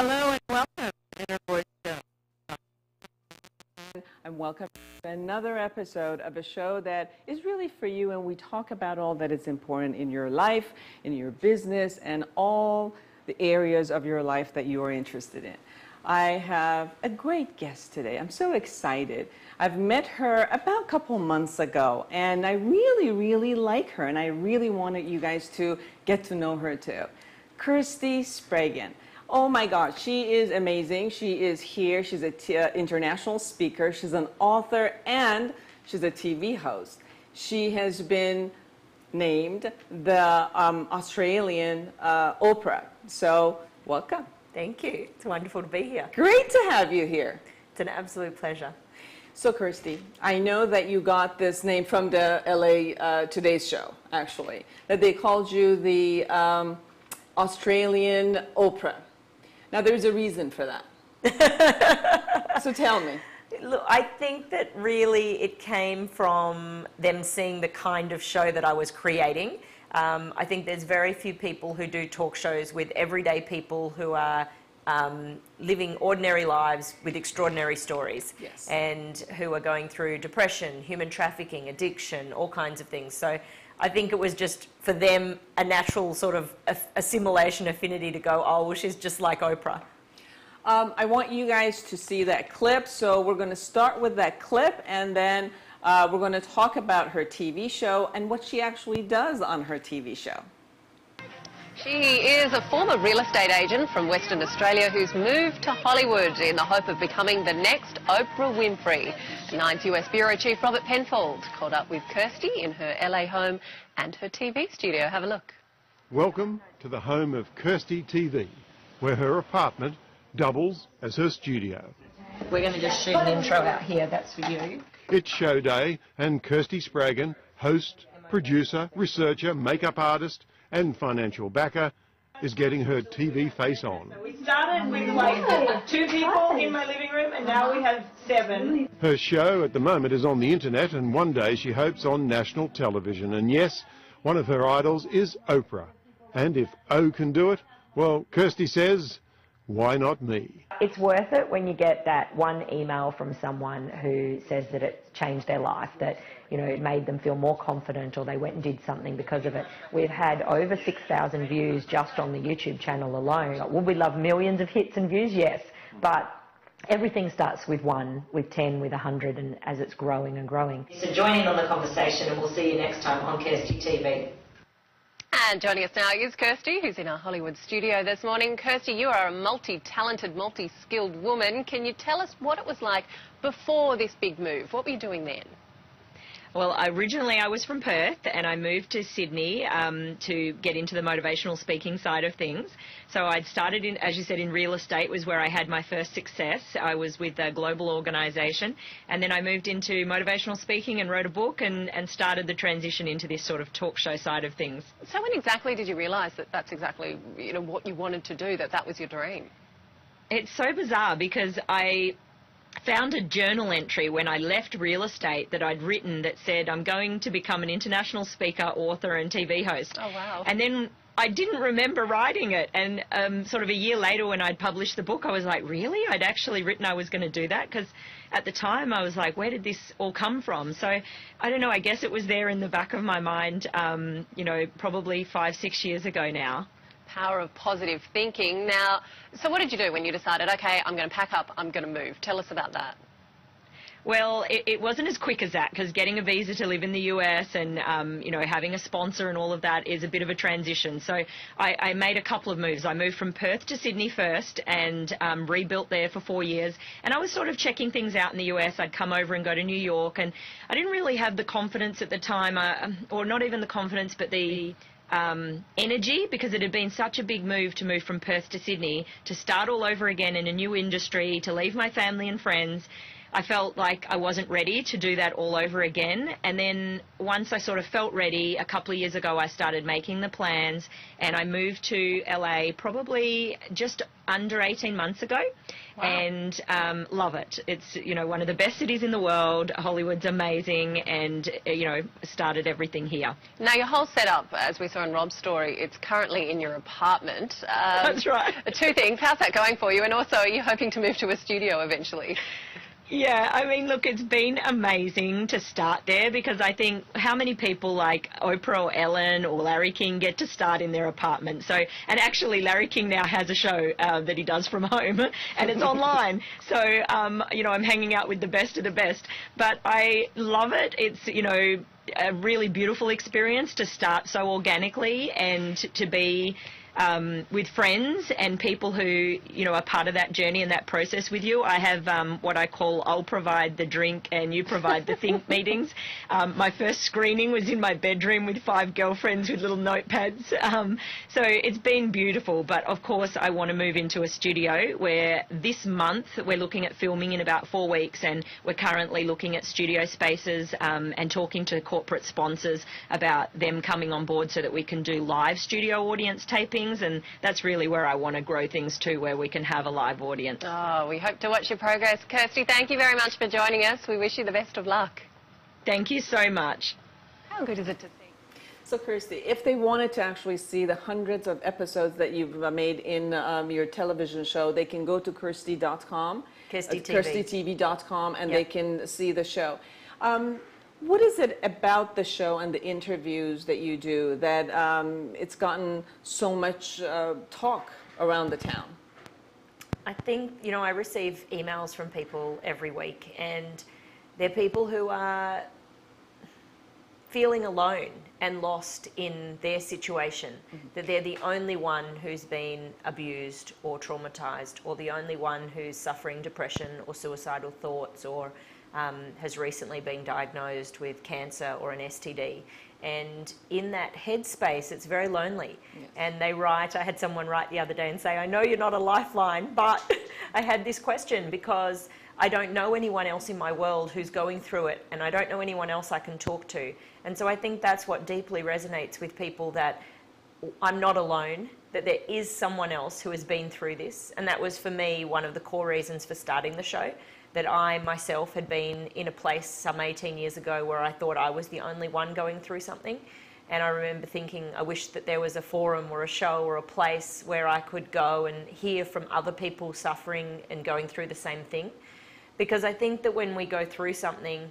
Hello and welcome to Inner Voice Show. And welcome to another episode of a show that is really for you, and we talk about all that is important in your life, in your business, and all the areas of your life that you are interested in. I have a great guest today. I'm so excited. I've met her about a couple months ago, and I really like her, and I really wanted you guys to get to know her too. Kirsty Spraggon. Oh my God, she is amazing. She is here. She's an international speaker. She's an author, and she's a TV host. She has been named the Australian Oprah. So welcome. Thank you. It's wonderful to be here. Great to have you here. It's an absolute pleasure. So Kirsty, I know that you got this name from the LA Today's show, actually, that they called you the Australian Oprah. Now, there's a reason for that. So tell me. Look, I think that really it came from them seeing the kind of show that I was creating. I think there's very few people who do talk shows with everyday people who are living ordinary lives with extraordinary stories. Yes. And who are going through depression, human trafficking, addiction, all kinds of things. So I think it was just for them a natural sort of assimilation affinity to go, oh, well, she's just like Oprah. I want you guys to see that clip. So we're going to start with that clip, and then we're going to talk about her TV show and what she actually does on her TV show. She is a former real estate agent from Western Australia who's moved to Hollywood in the hope of becoming the next Oprah Winfrey. Nine's US Bureau Chief Robert Penfold caught up with Kirsty in her LA home and her TV studio. Have a look. Welcome to the home of Kirsty TV, where her apartment doubles as her studio. We're going to just shoot an intro out here. That's for you. It's show day, and Kirsty Spraggon, host, producer, researcher, makeup artist and financial backer, is getting her TV face on. We started with like 2 people in my living room, and now we have 7. Her show at the moment is on the internet, and one day she hopes on national television. And yes, one of her idols is Oprah. And if O can do it, well, Kirsty says, why not me? It's worth it when you get that one email from someone who says that it's changed their life, that, you know, it made them feel more confident, or they went and did something because of it. We've had over 6,000 views just on the YouTube channel alone. Would we love millions of hits and views? Yes, but everything starts with 1, with 10, with 100, and as it's growing and growing. So join in on the conversation, and we'll see you next time on Kirsty TV. And joining us now is Kirsty, who's in our Hollywood studio this morning. Kirsty, you are a multi-talented, multi-skilled woman. Can you tell us what it was like before this big move? What were you doing then? Well, originally I was from Perth, and I moved to Sydney to get into the motivational speaking side of things. So I'd started in, as you said, in real estate was where I had my first success. I was with a global organisation, and then I moved into motivational speaking and wrote a book and started the transition into this sort of talk show side of things. So when exactly did you realise that that's exactly, you know, what you wanted to do, that was your dream? It's so bizarre because I found a journal entry when I left real estate that I'd written that said, I'm going to become an international speaker, author and TV host. Oh, wow. And then I didn't remember writing it. And sort of a year later when I'd published the book, I was like, really? I'd actually written I was going to do that? Because at the time I was like, where did this all come from? So I don't know, I guess it was there in the back of my mind, you know, probably 5-6 years ago now. Power of positive thinking. Now, so what did you do when you decided, okay, I'm going to pack up, I'm going to move? Tell us about that. Well, it wasn't as quick as that, because getting a visa to live in the US and, you know, having a sponsor and all of that is a bit of a transition. So I made a couple of moves. I moved from Perth to Sydney first and rebuilt there for 4 years. And I was sort of checking things out in the US. I'd come over and go to New York, and I didn't really have the confidence at the time, or not even the confidence, but the energy, because it had been such a big move to move from Perth to Sydney, to start all over again in a new industry, to leave my family and friends. I felt like I wasn't ready to do that all over again. And then once I sort of felt ready, a couple of years ago, I started making the plans, and I moved to LA probably just under 18 months ago. and love it. It's, you know, one of the best cities in the world. Hollywood's amazing, and, you know, started everything here. Now, your whole setup, as we saw in Rob's story, it's currently in your apartment. That's right. Two things. How's that going for you? And also, are you hoping to move to a studio eventually? Yeah, I mean, look, it's been amazing to start there, because I think how many people like Oprah or Ellen or Larry King get to start in their apartment. So, and actually Larry King now has a show that he does from home, and it's online. So, you know, I'm hanging out with the best of the best. But I love it. It's, you know, a really beautiful experience to start so organically, and to be with friends and people who, you know, are part of that journey and that process with you. I have what I call I'll provide the drink and you provide the think meetings. My first screening was in my bedroom with 5 girlfriends with little notepads. So it's been beautiful, but of course I want to move into a studio, where this month we're looking at filming in about 4 weeks, and we're currently looking at studio spaces and talking to corporate sponsors about them coming on board so that we can do live studio audience taping. And that's really where I want to grow things to, where we can have a live audience. Oh, we hope to watch your progress. Kirsty, thank you very much for joining us. We wish you the best of luck. Thank you so much. How good is it to see? So, Kirsty, if they wanted to actually see the hundreds of episodes that you've made in your television show, they can go to kirsty.com, kirstytv.com, and they can see the show. What is it about the show and the interviews that you do that it's gotten so much talk around the town? I think, you know, I receive emails from people every week, and they're people who are feeling alone and lost in their situation, that they're the only one who's been abused or traumatized, or the only one who's suffering depression or suicidal thoughts, or has recently been diagnosed with cancer or an STD. And in that headspace, it's very lonely. Yes. And they write, I had someone write the other day and say, I know you're not a lifeline, but I had this question because I don't know anyone else in my world who's going through it, and I don't know anyone else I can talk to. And so I think that's what deeply resonates with people, that I'm not alone, that there is someone else who has been through this. And that was, for me, one of the core reasons for starting the show, that I myself had been in a place some 18 years ago where I thought I was the only one going through something. And I remember thinking, I wish that there was a forum or a show or a place where I could go and hear from other people suffering and going through the same thing. Because I think that when we go through something,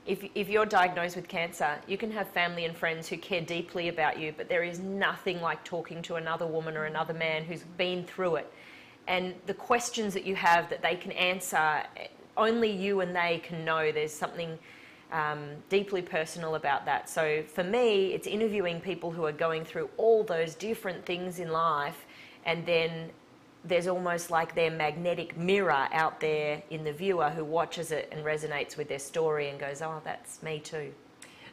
if you're diagnosed with cancer, you can have family and friends who care deeply about you, but there is nothing like talking to another woman or another man who's been through it. And the questions that you have that they can answer, only you and they can know. There's something deeply personal about that. So for me, it's interviewing people who are going through all those different things in life, and then there's almost like their magnetic mirror out there in the viewer who watches it and resonates with their story and goes, oh, that's me too.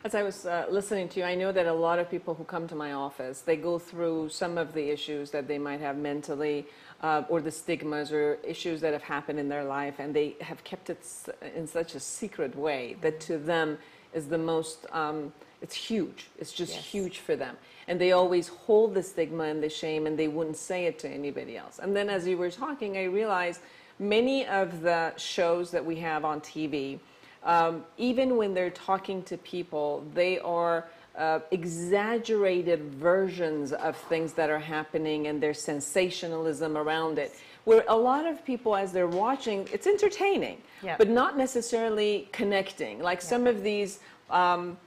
As I was listening to you, I know that a lot of people who come to my office, they go through some of the issues that they might have mentally, or the stigmas or issues that have happened in their life, and they have kept it in such a secret way that to them is the most, it's huge. It's just huge for them. And they always hold the stigma and the shame, and they wouldn't say it to anybody else. And then as you were talking, I realized many of the shows that we have on TV, even when they're talking to people, they are exaggerated versions of things that are happening, and there's sensationalism around it. Where a lot of people, as they're watching, it's entertaining, but not necessarily connecting. Like some of these on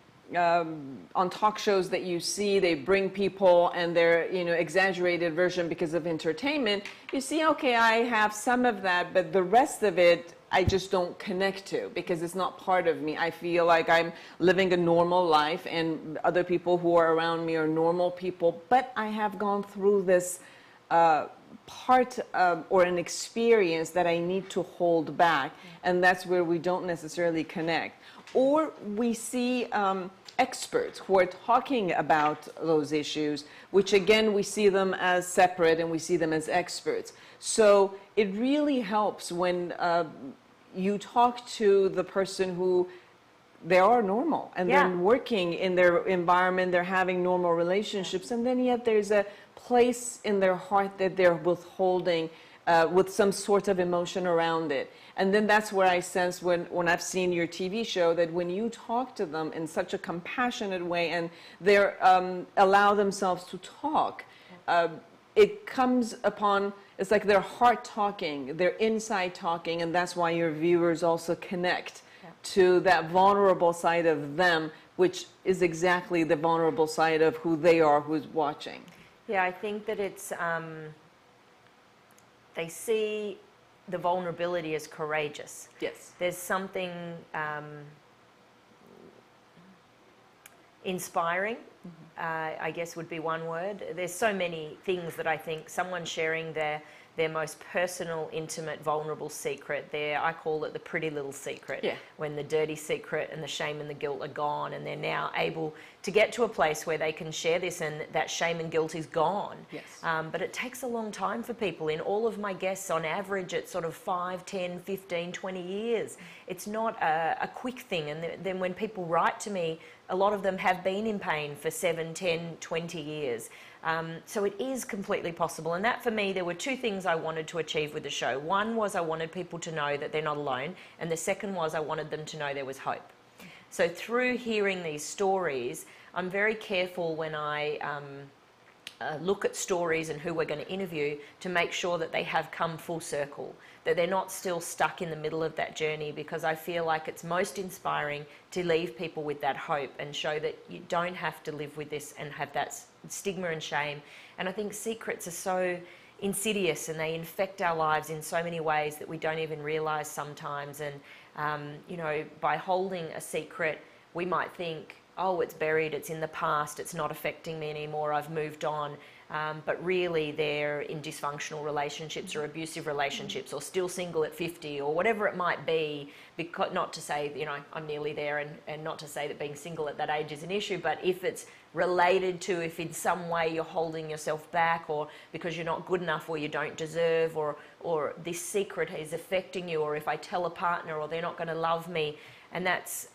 talk shows that you see, they bring people and they're, you know, exaggerated version because of entertainment. You see, okay, I have some of that, but the rest of it, I just don't connect to because it's not part of me. I feel like I'm living a normal life, and other people who are around me are normal people, but I have gone through this part or an experience that I need to hold back, and that's where we don't necessarily connect. Or we see experts who are talking about those issues, which again, we see them as separate and we see them as experts. So it really helps when you talk to the person who they are normal and they're working in their environment, they're having normal relationships, and then yet there's a place in their heart that they're withholding with some sort of emotion around it. And then that's where I sense when I've seen your TV show that when you talk to them in such a compassionate way and they allow themselves to talk, it comes upon, it's like their heart talking, their inside talking, and that's why your viewers also connect to that vulnerable side of them, which is exactly the vulnerable side of who they are, who's watching. Yeah, I think that it's, they see the vulnerability as courageous. Yes. There's something inspiring, I guess would be one word. There's so many things that I think someone sharing their most personal, intimate, vulnerable secret, I call it the pretty little secret, when the dirty secret and the shame and the guilt are gone, and they're now able to get to a place where they can share this and that shame and guilt is gone. Yes. But it takes a long time for people. In all of my guests, on average, it's sort of 5, 10, 15, 20 years. It's not a quick thing. And then when people write to me, a lot of them have been in pain for 7, 10, 20 years. So it is completely possible. And that, for me, there were two things I wanted to achieve with the show. One was I wanted people to know that they're not alone. And the second was I wanted them to know there was hope. So through hearing these stories, I'm very careful when I look at stories and who we're going to interview to make sure that they have come full circle, that they're not still stuck in the middle of that journey, because I feel like it's most inspiring to leave people with that hope and show that you don't have to live with this and have that stigma and shame. And I think secrets are so insidious and they infect our lives in so many ways that we don't even realise sometimes. And, you know, by holding a secret, we might think, oh, it's buried, it's in the past, it's not affecting me anymore, I've moved on. But really they're in dysfunctional relationships or abusive relationships or still single at 50 or whatever it might be. Because, not to say, you know, I'm nearly there, and not to say that being single at that age is an issue, but if it's related to, if in some way you're holding yourself back, or because you're not good enough or you don't deserve, or this secret is affecting you, or if I tell a partner or they're not going to love me. And that's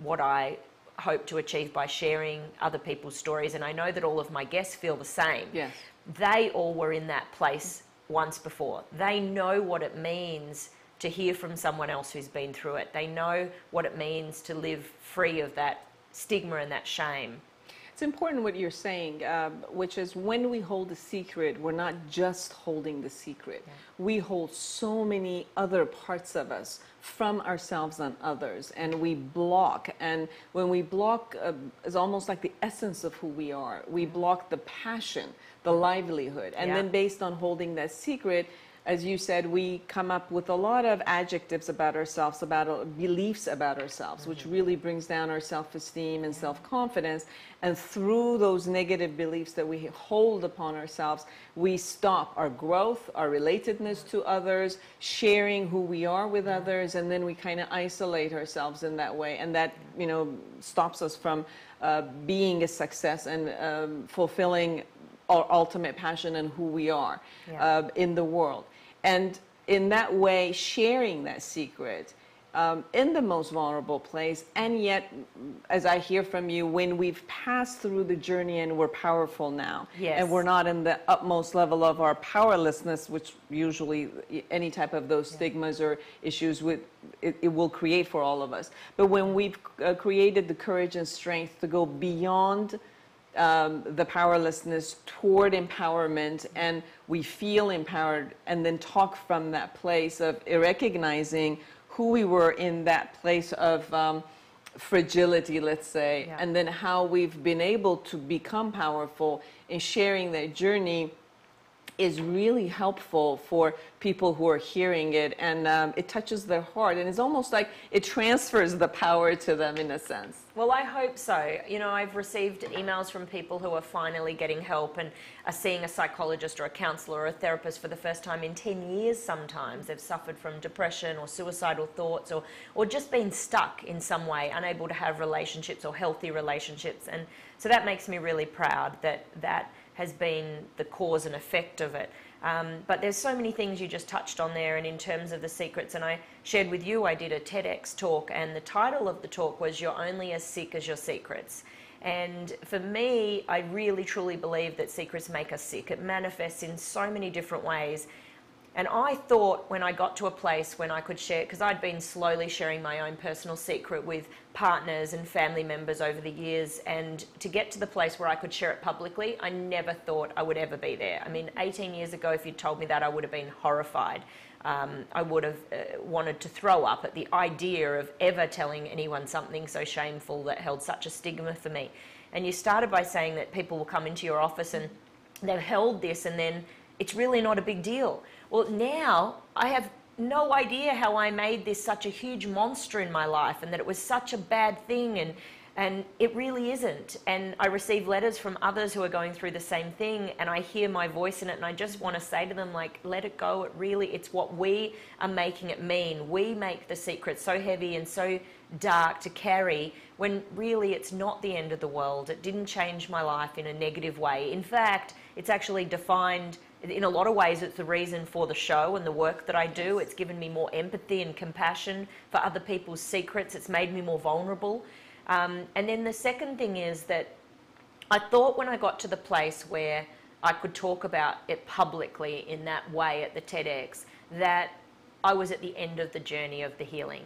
what I hope to achieve by sharing other people's stories. And I know that all of my guests feel the same. Yes. They all were in that place once before. They know what it means to hear from someone else who's been through it. They know what it means to live free of that stigma and that shame. It's important what you're saying, which is when we hold a secret, we're not just holding the secret. Yeah. We hold so many other parts of us from ourselves and others, and we block. And when we block, it's almost like the essence of who we are. We block the passion, the livelihood. And then based on holding that secret, as you said, we come up with a lot of adjectives about ourselves, about beliefs about ourselves, which really brings down our self-esteem and self-confidence. And through those negative beliefs that we hold upon ourselves, we stop our growth, our relatedness to others, sharing who we are with others, and then we kind of isolate ourselves in that way. And that, you know, stops us from being a success and fulfilling our ultimate passion and who we are in the world. And in that way, sharing that secret in the most vulnerable place, and yet, as I hear from you, when we've passed through the journey and we're powerful now, and we're not in the utmost level of our powerlessness, which usually any type of those stigmas or issues it will create for all of us. But when we've created the courage and strength to go beyond the powerlessness toward empowerment, and we feel empowered, and then talk from that place of recognizing who we were in that place of fragility, let's say, and then how we've been able to become powerful in sharing that journey is really helpful for people who are hearing it, and it touches their heart, and it's almost like it transfers the power to them in a sense. Well, I hope so. You know, I've received emails from people who are finally getting help and are seeing a psychologist or a counsellor or a therapist for the first time in 10 years sometimes. They've suffered from depression or suicidal thoughts, or just been stuck in some way, unable to have relationships or healthy relationships. And so that makes me really proud that that has been the cause and effect of it. But there's so many things you just touched on there, and in terms of the secrets, and I shared with you, I did a TEDx talk, and the title of the talk was "You're Only as Sick as Your Secrets." And for me, I really truly believe that secrets make us sick. It manifests in so many different ways. And I thought when I got to a place when I could share, because I'd been slowly sharing my own personal secret with partners and family members over the years, and to get to the place where I could share it publicly, I never thought I would ever be there. I mean, 18 years ago, if you'd told me that, I would have been horrified. I would have wanted to throw up at the idea of ever telling anyone something so shameful that held such a stigma for me. And you started by saying that people will come into your office and they've held this and then it's really not a big deal. Well, now I have no idea how I made this such a huge monster in my life and that it was such a bad thing, and it really isn't. And I receive letters from others who are going through the same thing, and I hear my voice in it, and I just want to say to them, like, let it go. It's what we are making it mean. We make the secret so heavy and so dark to carry when really it's not the end of the world. It didn't change my life in a negative way. In fact, it's actually defined, in a lot of ways, it's the reason for the show and the work that I do. It's given me more empathy and compassion for other people's secrets. It's made me more vulnerable. And then the second thing is that I thought when I got to the place where I could talk about it publicly in that way at the TEDx, that I was at the end of the journey of the healing.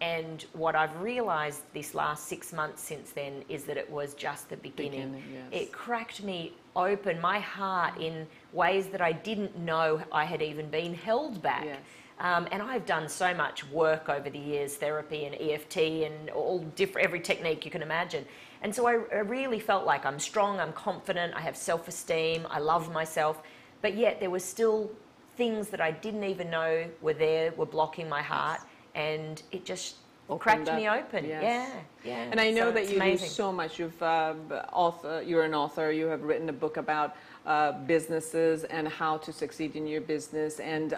And what I've realised this last 6 months since then is that it was just the beginning. Yes. It cracked me open, my heart, in ways that I didn't know I had even been held back. Yes. And I've done so much work over the years, therapy and EFT and every technique you can imagine. And so I really felt like I'm strong, I'm confident, I have self-esteem, I love myself, but yet there were still things that I didn't even know were there, were blocking my heart, and it just cracked me open. Yes. Yeah. And I know So that it's you amazing. do so much. You're an author. You have written a book about businesses and how to succeed in your business. And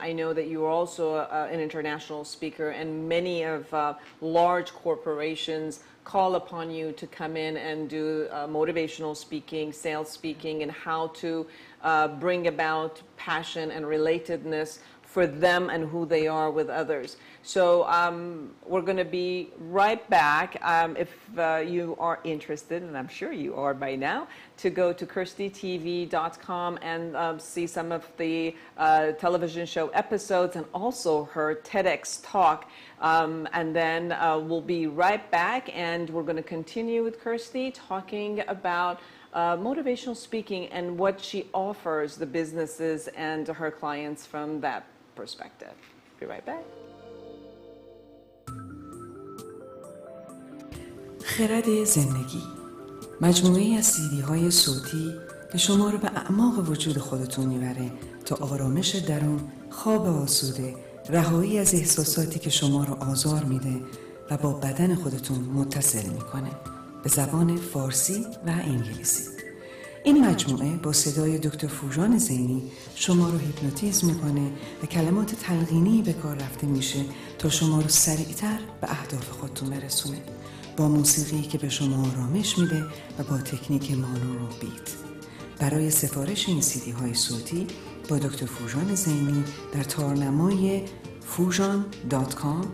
I know that you are also an international speaker, and many of large corporations call upon you to come in and do motivational speaking, sales speaking, and how to bring about passion and relatedness for them and who they are with others. So we're going to be right back. If you are interested, and I'm sure you are by now, to go to KirstyTV.com and see some of the television show episodes and also her TEDx talk. And then we'll be right back, and we're going to continue with Kirsty talking about motivational speaking and what she offers the businesses and her clients from that perspective. Be right back. خرد زندگی، مجموعه‌ای از CD-های صوتی که شما رو به اعماق وجود خودتون میبره تا آرامش درون، خواب آسوده، رهایی از احساساتی که شما رو آزار میده و با بدن خودتون متصل میکنه، به زبان فارسی و انگلیسی. این مجموعه با صدای دکتر فوژان زینی شما رو هیپنوتیزم میکنه و کلمات تلقینی به کار رفته میشه تا شما رو سریعتر به اهداف خودتون برسونه، با موسیقی که به شما آرامش میده و با تکنیک مانو رو بیت. برای سفارش این CD-های صوتی با دکتر فوژان زینی در تارنمای foojan.com